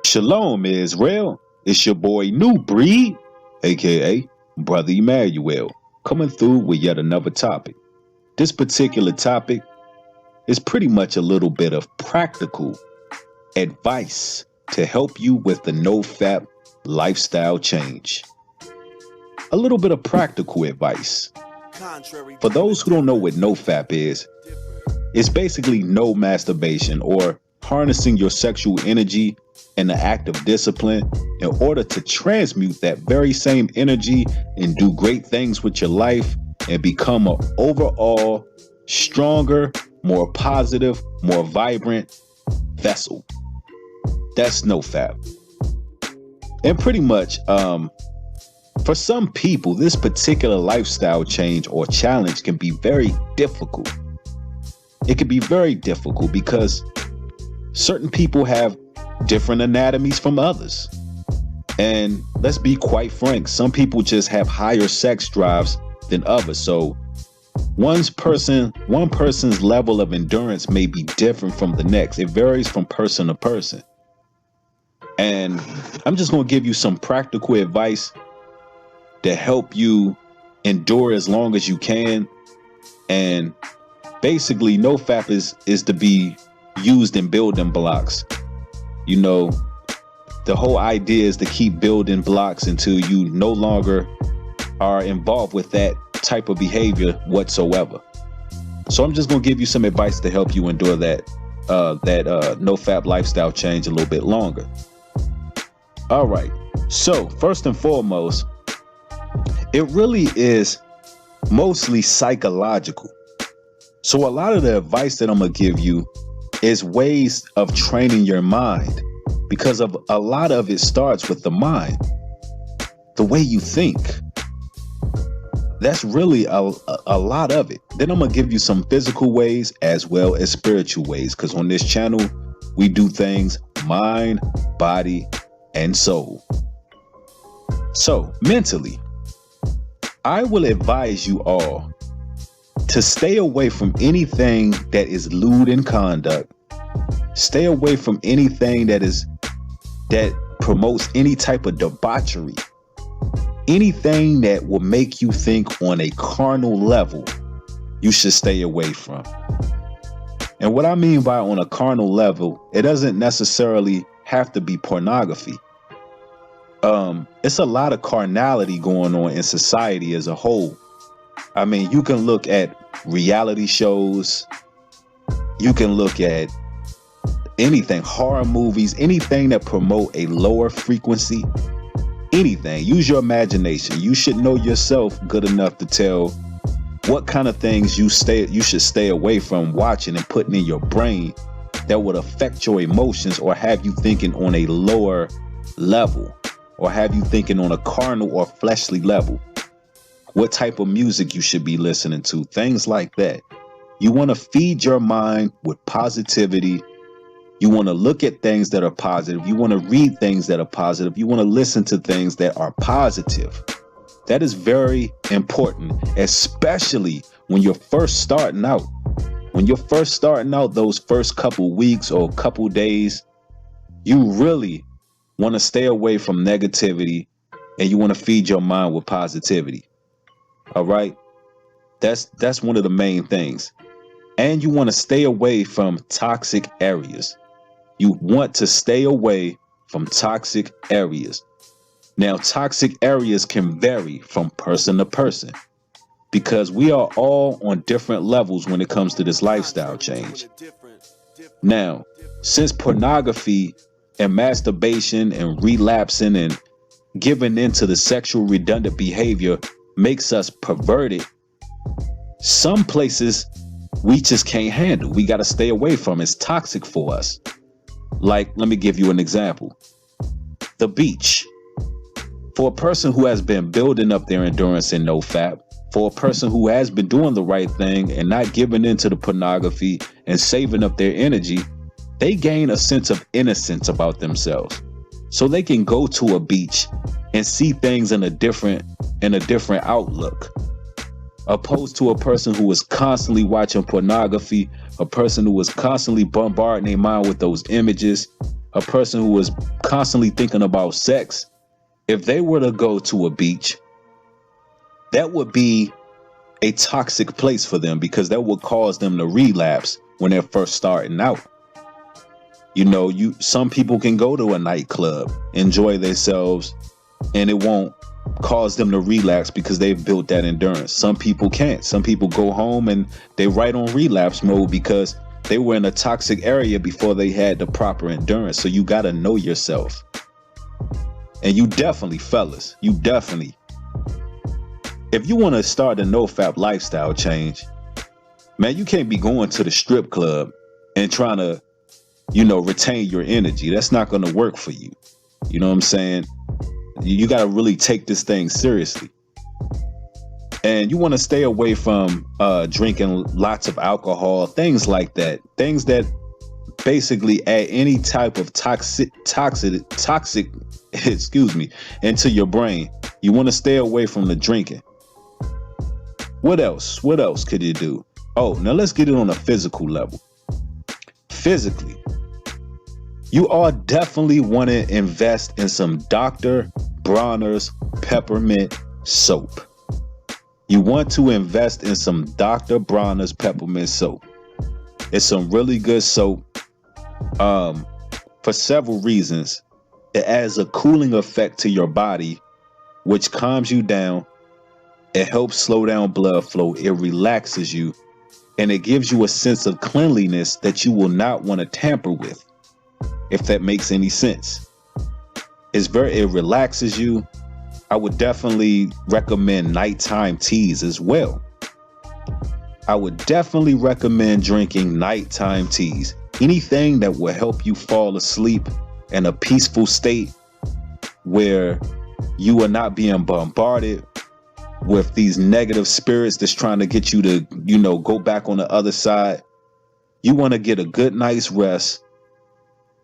Shalom, Israel. It's your boy New Breed, aka Brother Emmanuel, coming through with yet another topic. This particular topic is pretty much a little bit of practical advice to help you with the No Fap lifestyle change. A little bit of practical advice. For those who don't know what No Fap is, it's basically no masturbation, or harnessing your sexual energy and the act of discipline in order to transmute that very same energy and do great things with your life and become an overall stronger, more positive, more vibrant vessel. That's No Fap. And pretty much, for some people, this particular lifestyle change or challenge can be very difficult. It can be very difficult because certain people have different anatomies from others. And let's be quite frank, some people just have higher sex drives than others. So one person's level of endurance may be different from the next. It varies from person to person. And I'm just going to give you some practical advice to help you endure as long as you can. And basically, No Fap is to be used in building blocks. You know, the whole idea is to keep building blocks until you no longer are involved with that type of behavior whatsoever. So I'm just going to give you some advice to help you endure that No Fap lifestyle change a little bit longer. All right. So first and foremost, it really is mostly psychological. So a lot of the advice that I'm going to give you is ways of training your mind, because of a lot of it starts with the mind, the way you think. That's really a lot of it. Then I'm going to give you some physical ways as well as spiritual ways, because on this channel, we do things mind, body, and soul. So mentally, I will advise you all to stay away from anything that is lewd in conduct. Stay away from anything that promotes any type of debauchery. Anything that will make you think on a carnal level, you should stay away from. And what I mean by on a carnal level, it doesn't necessarily have to be pornography. It's a lot of carnality going on in society as a whole. I mean, you can look at reality shows, you can look at anything, horror movies, anything that promote a lower frequency, anything. Use your imagination. You should know yourself good enough to tell what kind of things you should stay away from watching and putting in your brain that would affect your emotions or have you thinking on a lower level, or have you thinking on a carnal or fleshly level. What type of music you should be listening to, things like that. You want to feed your mind with positivity. You want to look at things that are positive. You want to read things that are positive. You want to listen to things that are positive. That is very important, especially when you're first starting out. When you're first starting out, those first couple weeks or couple days, you really want to stay away from negativity and you want to feed your mind with positivity. All right. That's one of the main things. And you want to stay away from toxic areas. You want to stay away from toxic areas. Now, toxic areas can vary from person to person because we are all on different levels when it comes to this lifestyle change. Now, since pornography and masturbation and relapsing and giving into the sexual redundant behavior makes us perverted, some places we just can't handle. We got to stay away from. It's toxic for us. Like, let me give you an example. The beach. For a person who has been building up their endurance in No Fap, for a person who has been doing the right thing and not giving into the pornography and saving up their energy, they gain a sense of innocence about themselves. So they can go to a beach and see things in a different outlook. Opposed to a person who is constantly watching pornography, a person who is constantly bombarding their mind with those images, a person who is constantly thinking about sex, if they were to go to a beach, that would be a toxic place for them, because that would cause them to relapse when they're first starting out. You know, some people can go to a nightclub, enjoy themselves, and it won't cause them to relapse because they've built that endurance. Some people can't. Some people go home and they right on relapse mode because they were in a toxic area before they had the proper endurance. So you got to know yourself. And you definitely, fellas, if you want to start a no fap lifestyle change, man, you can't be going to the strip club and trying to, retain your energy. That's not going to work for you. You know what I'm saying? You got to really take this thing seriously. And you want to stay away from drinking lots of alcohol, things like that. Things that basically add any type of toxic, into your brain. You want to stay away from the drinking. What else? What else could you do? Oh, now let's get it on a physical level. Physically, you all definitely want to invest in some Dr. Bronner's peppermint soap. You want to invest in some Dr. Bronner's peppermint soap. It's some really good soap for several reasons. It adds a cooling effect to your body, which calms you down. It helps slow down blood flow. It relaxes you, and it gives you a sense of cleanliness that you will not want to tamper with, if that makes any sense. It relaxes you. I would definitely recommend nighttime teas as well. I would definitely recommend drinking nighttime teas. Anything that will help you fall asleep in a peaceful state where you are not being bombarded with these negative spirits that's trying to get you to, go back on the other side. You want to get a good night's rest.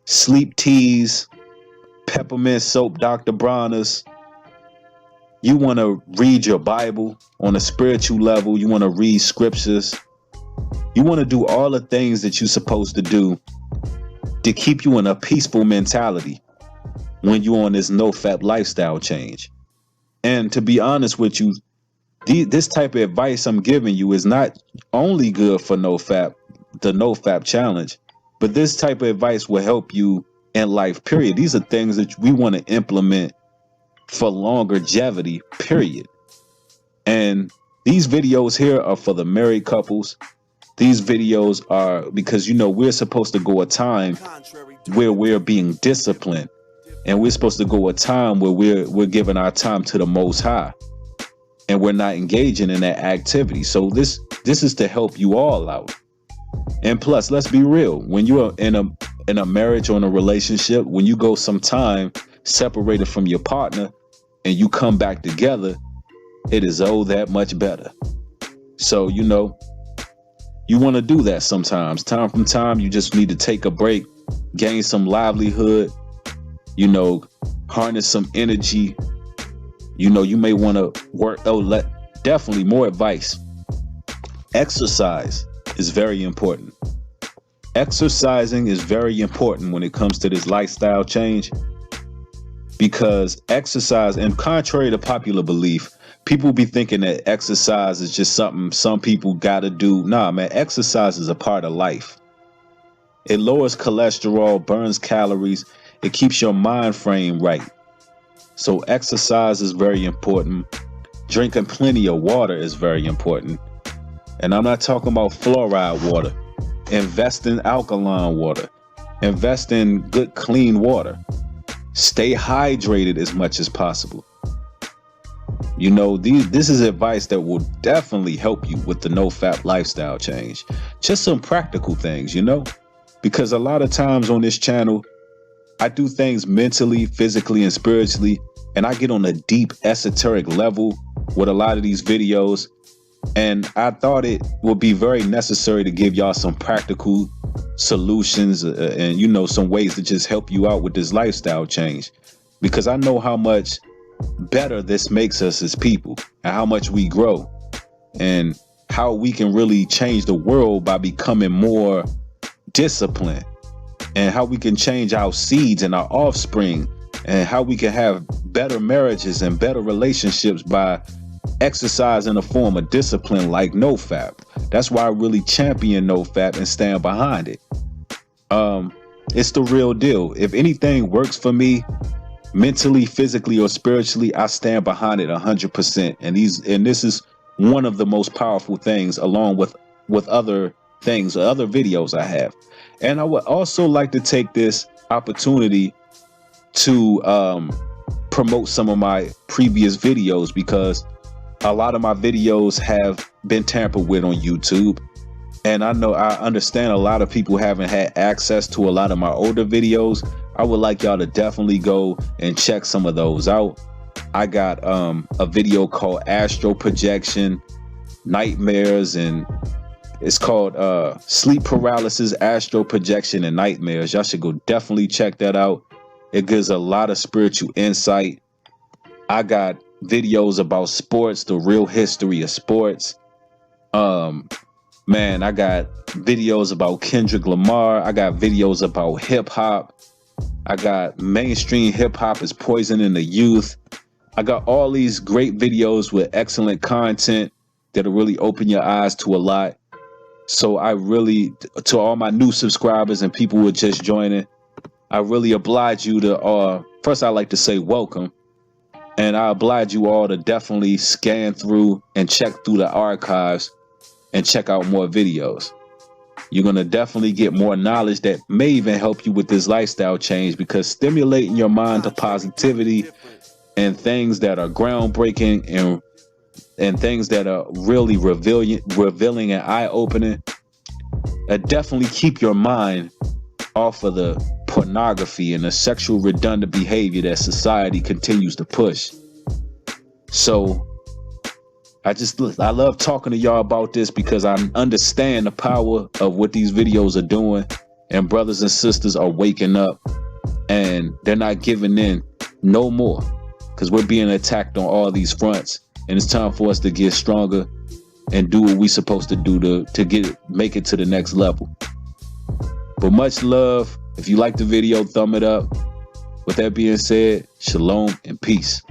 Sleep teas, peppermint soap, Dr. Bronner's. You want to read your Bible on a spiritual level. You want to read scriptures. You want to do all the things that you're supposed to do to keep you in a peaceful mentality when you're on this no fap lifestyle change. And to be honest with you, this type of advice I'm giving you is not only good for no fap, the no fap challenge, but this type of advice will help you in life, period. These are things that we want to implement for longevity, period. And these videos here are for the married couples. These videos are because, we're supposed to go a time where we're being disciplined, and we're supposed to go a time where we're giving our time to the Most High, and we're not engaging in that activity. So this is to help you all out. And plus, let's be real, when you're in a marriage or in a relationship, when you go some time separated from your partner and you come back together, it is that much better. So, you want to do that sometimes. Time from time, you just need to take a break, gain some livelihood, harness some energy. You may want to work. Definitely more advice. Exercise is very important. Exercising is very important when it comes to this lifestyle change, because exercise, and contrary to popular belief, people be thinking that exercise is just something some people got to do. Nah, man, exercise is a part of life. It lowers cholesterol, burns calories. It keeps your mind frame right. So exercise is very important. Drinking plenty of water is very important. And I'm not talking about fluoride water. Invest in alkaline water. Invest in good, clean water. Stay hydrated as much as possible. This is advice that will definitely help you with the no fap lifestyle change. Just some practical things, because a lot of times on this channel, I do things mentally, physically, and spiritually, and I get on a deep esoteric level with a lot of these videos. And I thought it would be very necessary to give y'all some practical solutions and, some ways to just help you out with this lifestyle change, because I know how much better this makes us as people and how much we grow and how we can really change the world by becoming more disciplined and how we can change our seeds and our offspring, and how we can have better marriages and better relationships by exercising a form of discipline like No Fap. That's why I really champion No Fap and stand behind it. It's the real deal. If anything works for me, mentally, physically, or spiritually, I stand behind it 100%. And this is one of the most powerful things, along with other things, other videos I have. And I would also like to take this opportunity to promote some of my previous videos, because a lot of my videos have been tampered with on YouTube. And I understand a lot of people haven't had access to a lot of my older videos. I would like y'all to definitely go and check some of those out. I got a video called Astro Projection, Nightmares, and it's called Sleep Paralysis, Astro Projection, and Nightmares. Y'all should go definitely check that out. It gives a lot of spiritual insight. I got videos about sports, the real history of sports. Man, I got videos about Kendrick Lamar. I got videos about hip hop. I got mainstream hip hop is poisoning the youth. I got all these great videos with excellent content that'll really open your eyes to a lot. So I really, to all my new subscribers and people who are just joining, I really oblige you to, first I like to say welcome. And I oblige you all to definitely scan through and check through the archives and check out more videos. You're going to definitely get more knowledge that may even help you with this lifestyle change, because stimulating your mind to positivity and things that are groundbreaking and things that are really revealing and eye-opening, definitely keep your mind off of the pornography and the sexual redundant behavior that society continues to push. So I love talking to y'all about this, because I understand the power of what these videos are doing, and brothers and sisters are waking up and they're not giving in no more, because we're being attacked on all these fronts, and it's time for us to get stronger and do what we're supposed to do to make it to the next level. But much love. If you like the video, thumb it up. With that being said, shalom and peace.